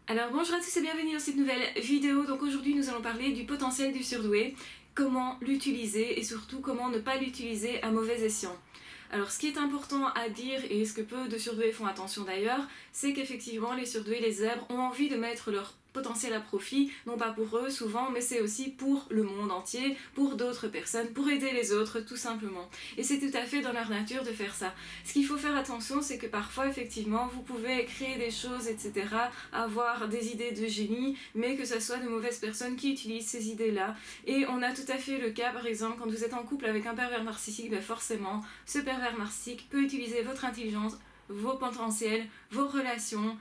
Alors bonjour à tous et bienvenue dans cette nouvelle vidéo. Donc aujourd'hui nous allons parler du potentiel du surdoué, comment l'utiliser et surtout comment ne pas l'utiliser à mauvais escient. Alors ce qui est important à dire, et ce que peu de surdoués font attention d'ailleurs, c'est qu'effectivement les surdoués, les zèbres, ont envie de mettre leur potentiel à profit, non pas pour eux souvent, mais c'est aussi pour le monde entier, pour d'autres personnes, pour aider les autres tout simplement. Et c'est tout à fait dans leur nature de faire ça. Ce qu'il faut faire attention, c'est que parfois effectivement vous pouvez créer des choses, etc., avoir des idées de génie, mais que ce soit de mauvaises personnes qui utilisent ces idées-là. Et on a tout à fait le cas, par exemple, quand vous êtes en couple avec un pervers narcissique, ben forcément, ce pervers narcissique peut utiliser votre intelligence, vos potentiels, vos relations,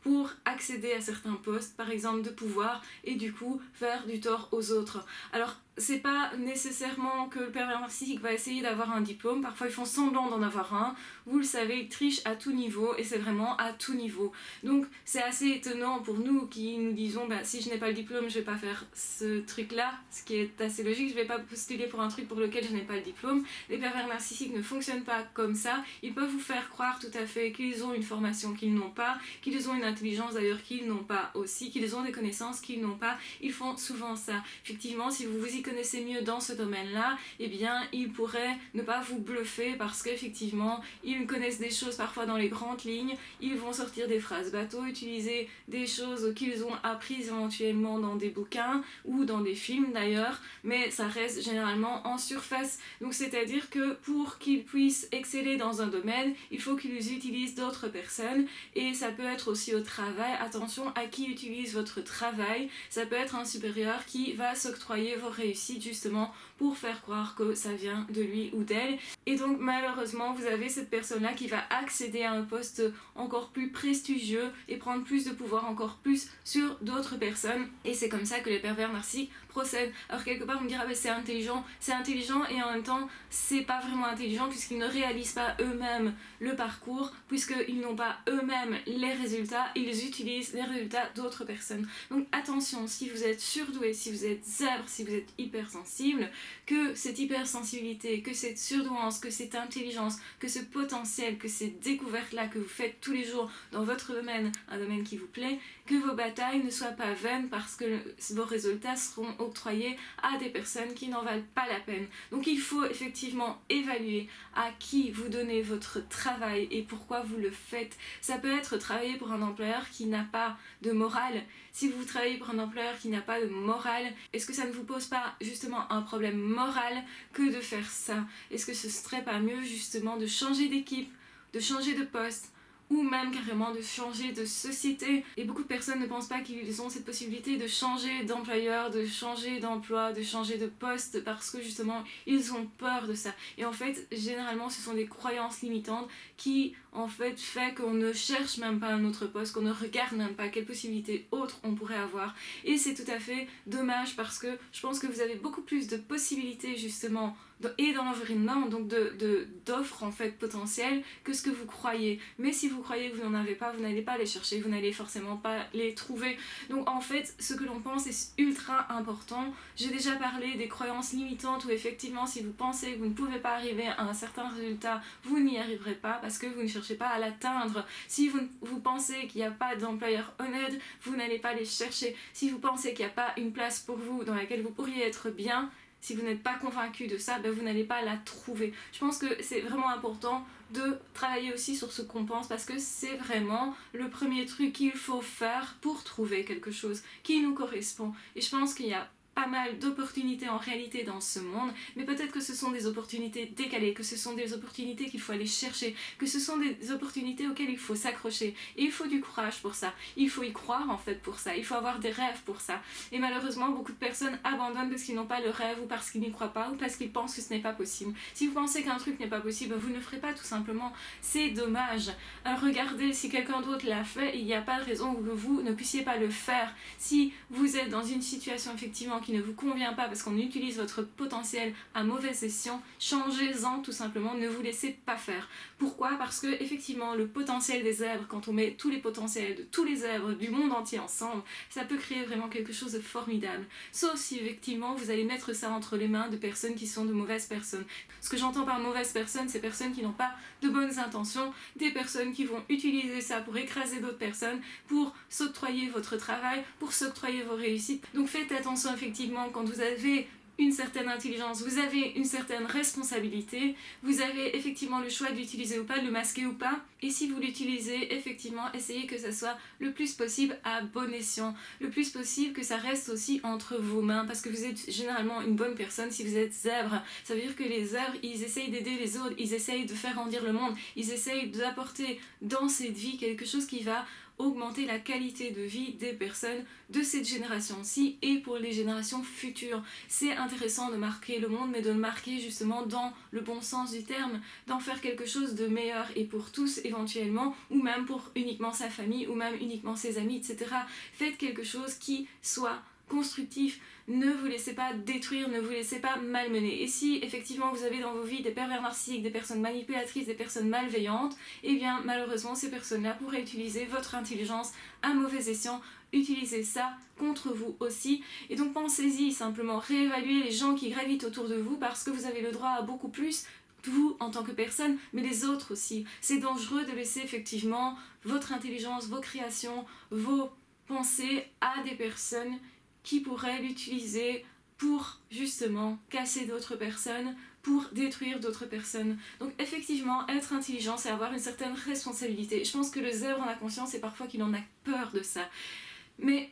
pour accéder à certains postes, par exemple de pouvoir, et du coup faire du tort aux autres. Alors c'est pas nécessairement que le pervers narcissique va essayer d'avoir un diplôme, parfois ils font semblant d'en avoir un, vous le savez, ils trichent à tout niveau, et c'est vraiment à tout niveau. Donc c'est assez étonnant pour nous qui nous disons, bah, si je n'ai pas le diplôme, je vais pas faire ce truc-là, ce qui est assez logique, je vais pas postuler pour un truc pour lequel je n'ai pas le diplôme. Les pervers narcissiques ne fonctionnent pas comme ça, ils peuvent vous faire croire tout à fait qu'ils ont une formation qu'ils n'ont pas, qu'ils ont une intelligence d'ailleurs qu'ils n'ont pas aussi, qu'ils ont des connaissances qu'ils n'ont pas, ils font souvent ça. Effectivement, si vous vous y connaissez mieux dans ce domaine-là, eh bien, ils pourraient ne pas vous bluffer parce qu'effectivement, ils connaissent des choses parfois dans les grandes lignes, ils vont sortir des phrases bateau, utiliser des choses qu'ils ont apprises éventuellement dans des bouquins ou dans des films d'ailleurs, mais ça reste généralement en surface. Donc c'est-à-dire que pour qu'ils puissent exceller dans un domaine, il faut qu'ils utilisent d'autres personnes, et ça peut être aussi au travail. Attention à qui utilise votre travail, ça peut être un supérieur qui va s'octroyer vos réussites justement pour faire croire que ça vient de lui ou d'elle, et donc malheureusement vous avez cette personne-là qui va accéder à un poste encore plus prestigieux et prendre plus de pouvoir encore plus sur d'autres personnes, et c'est comme ça que les pervers narcissiques procèdent. Alors quelque part on me dira c'est intelligent, et en même temps c'est pas vraiment intelligent puisqu'ils ne réalisent pas eux-mêmes le parcours, puisqu'ils n'ont pas eux-mêmes les résultats, ils utilisent les résultats d'autres personnes. Donc attention, si vous êtes surdoué, si vous êtes zèbre, si vous êtes hypersensible, que cette hypersensibilité, que cette surdouance, que cette intelligence, que ce potentiel, que ces découvertes-là que vous faites tous les jours dans votre domaine, un domaine qui vous plaît, que vos batailles ne soient pas vaines parce que vos résultats seront octroyés à des personnes qui n'en valent pas la peine. Donc il faut effectivement évaluer à qui vous donnez votre travail et pourquoi vous le faites. Ça peut être travailler pour un employeur qui n'a pas de morale. Si vous travaillez pour un employeur qui n'a pas de morale, est-ce que ça ne vous pose pas justement un problème moral que de faire ça? Est-ce que ce serait pas mieux justement de changer d'équipe, de changer de poste, ou même carrément de changer de société? Et beaucoup de personnes ne pensent pas qu'ils ont cette possibilité de changer d'employeur, de changer d'emploi, de changer de poste, parce que justement ils ont peur de ça. Et en fait généralement ce sont des croyances limitantes qui en fait qu'on ne cherche même pas un autre poste, qu'on ne regarde même pas quelles possibilités autres on pourrait avoir. Et c'est tout à fait dommage parce que je pense que vous avez beaucoup plus de possibilités justement et dans l'environnement, donc d'offres en fait potentielles que ce que vous croyez. Mais si vous croyez que vous n'en avez pas, vous n'allez pas les chercher, vous n'allez forcément pas les trouver. Donc en fait ce que l'on pense est ultra important. J'ai déjà parlé des croyances limitantes où effectivement si vous pensez que vous ne pouvez pas arriver à un certain résultat, vous n'y arriverez pas parce que vous ne cherchez pas à l'atteindre. Si vous pensez qu'il n'y a pas d'employeur honnête, vous n'allez pas les chercher. Si vous pensez qu'il n'y a pas une place pour vous dans laquelle vous pourriez être bien, si vous n'êtes pas convaincu de ça, ben vous n'allez pas la trouver. Je pense que c'est vraiment important de travailler aussi sur ce qu'on pense parce que c'est vraiment le premier truc qu'il faut faire pour trouver quelque chose qui nous correspond. Et je pense qu'il y a pas mal d'opportunités en réalité dans ce monde, mais peut-être que ce sont des opportunités décalées, que ce sont des opportunités qu'il faut aller chercher, que ce sont des opportunités auxquelles il faut s'accrocher. Et il faut du courage pour ça, il faut y croire en fait pour ça, il faut avoir des rêves pour ça. Et malheureusement, beaucoup de personnes abandonnent parce qu'ils n'ont pas le rêve ou parce qu'ils n'y croient pas ou parce qu'ils pensent que ce n'est pas possible. Si vous pensez qu'un truc n'est pas possible, vous ne le ferez pas tout simplement. C'est dommage. Alors regardez, si quelqu'un d'autre l'a fait, il n'y a pas de raison que vous ne puissiez pas le faire. Si vous êtes dans une situation effectivement qui ne vous convient pas parce qu'on utilise votre potentiel à mauvais escient, changez-en tout simplement, ne vous laissez pas faire. Pourquoi? Parce que effectivement le potentiel des zèbres, quand on met tous les potentiels de tous les zèbres du monde entier ensemble, ça peut créer vraiment quelque chose de formidable. Sauf si effectivement vous allez mettre ça entre les mains de personnes qui sont de mauvaises personnes. Ce que j'entends par mauvaises personnes, c'est personnes qui n'ont pas de bonnes intentions, des personnes qui vont utiliser ça pour écraser d'autres personnes, pour s'octroyer votre travail, pour s'octroyer vos réussites. Donc faites attention effectivement quand vous avez une certaine intelligence, vous avez une certaine responsabilité, vous avez effectivement le choix de l'utiliser ou pas, de le masquer ou pas, et si vous l'utilisez, effectivement, essayez que ça soit le plus possible à bon escient, le plus possible que ça reste aussi entre vos mains, parce que vous êtes généralement une bonne personne si vous êtes zèbre. Ça veut dire que les zèbres, ils essayent d'aider les autres, ils essayent de faire grandir le monde, ils essayent d'apporter dans cette vie quelque chose qui va augmenter la qualité de vie des personnes de cette génération-ci et pour les générations futures. C'est intéressant de marquer le monde, mais de le marquer justement dans le bon sens du terme, d'en faire quelque chose de meilleur et pour tous éventuellement, ou même pour uniquement sa famille, ou même uniquement ses amis, etc. Faites quelque chose qui soit constructif, ne vous laissez pas détruire, ne vous laissez pas malmener. Et si effectivement vous avez dans vos vies des pervers narcissiques, des personnes manipulatrices, des personnes malveillantes, eh bien malheureusement ces personnes-là pourraient utiliser votre intelligence à mauvais escient, utiliser ça contre vous aussi. Et donc pensez-y simplement, réévaluez les gens qui gravitent autour de vous parce que vous avez le droit à beaucoup plus, vous en tant que personne, mais les autres aussi. C'est dangereux de laisser effectivement votre intelligence, vos créations, vos pensées à des personnes qui pourraient l'utiliser pour justement casser d'autres personnes, pour détruire d'autres personnes. Donc effectivement, être intelligent, c'est avoir une certaine responsabilité. Je pense que le zèbre en a conscience et parfois qu'il en a peur de ça. Mais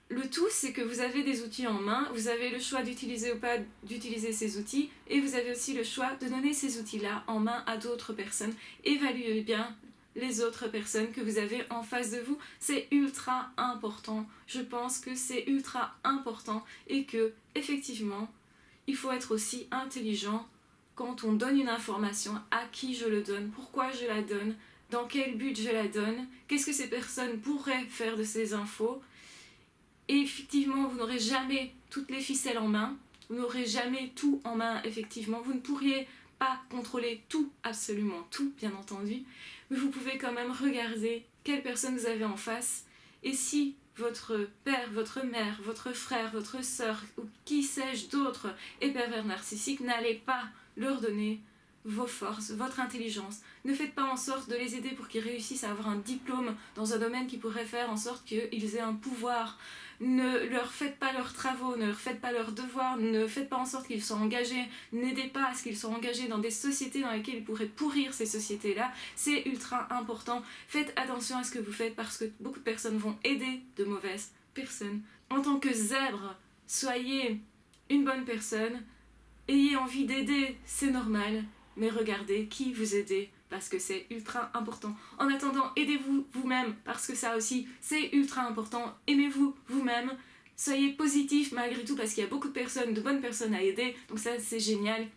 le tout, c'est que vous avez des outils en main, vous avez le choix d'utiliser ou pas d'utiliser ces outils, et vous avez aussi le choix de donner ces outils-là en main à d'autres personnes. Évaluez bien les autres personnes que vous avez en face de vous, c'est ultra important. Je pense que c'est ultra important et que effectivement, il faut être aussi intelligent quand on donne une information, à qui je le donne, pourquoi je la donne, dans quel but je la donne, qu'est-ce que ces personnes pourraient faire de ces infos. Et effectivement, vous n'aurez jamais toutes les ficelles en main, vous n'aurez jamais tout en main, effectivement, vous ne pourriez pas contrôler tout, absolument tout, bien entendu, mais vous pouvez quand même regarder quelle personne vous avez en face, et si votre père, votre mère, votre frère, votre sœur, ou qui sais-je d'autre est pervers narcissique, n'allez pas leur donner vos forces, votre intelligence. Ne faites pas en sorte de les aider pour qu'ils réussissent à avoir un diplôme dans un domaine qui pourrait faire en sorte qu'ils aient un pouvoir. Ne leur faites pas leurs travaux, ne leur faites pas leurs devoirs, ne faites pas en sorte qu'ils soient engagés, n'aidez pas à ce qu'ils soient engagés dans des sociétés dans lesquelles ils pourraient pourrir ces sociétés-là. C'est ultra important. Faites attention à ce que vous faites parce que beaucoup de personnes vont aider de mauvaises personnes. En tant que zèbre, soyez une bonne personne, ayez envie d'aider, c'est normal. Mais regardez qui vous aidez parce que c'est ultra important. En attendant, aidez-vous vous-même parce que ça aussi, c'est ultra important. Aimez-vous vous-même. Soyez positif malgré tout parce qu'il y a beaucoup de personnes, de bonnes personnes à aider. Donc ça, c'est génial.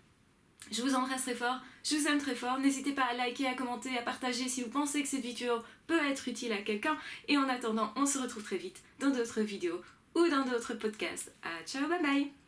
Je vous embrasse très fort, je vous aime très fort. N'hésitez pas à liker, à commenter, à partager si vous pensez que cette vidéo peut être utile à quelqu'un. Et en attendant, on se retrouve très vite dans d'autres vidéos ou dans d'autres podcasts. Ciao, bye bye!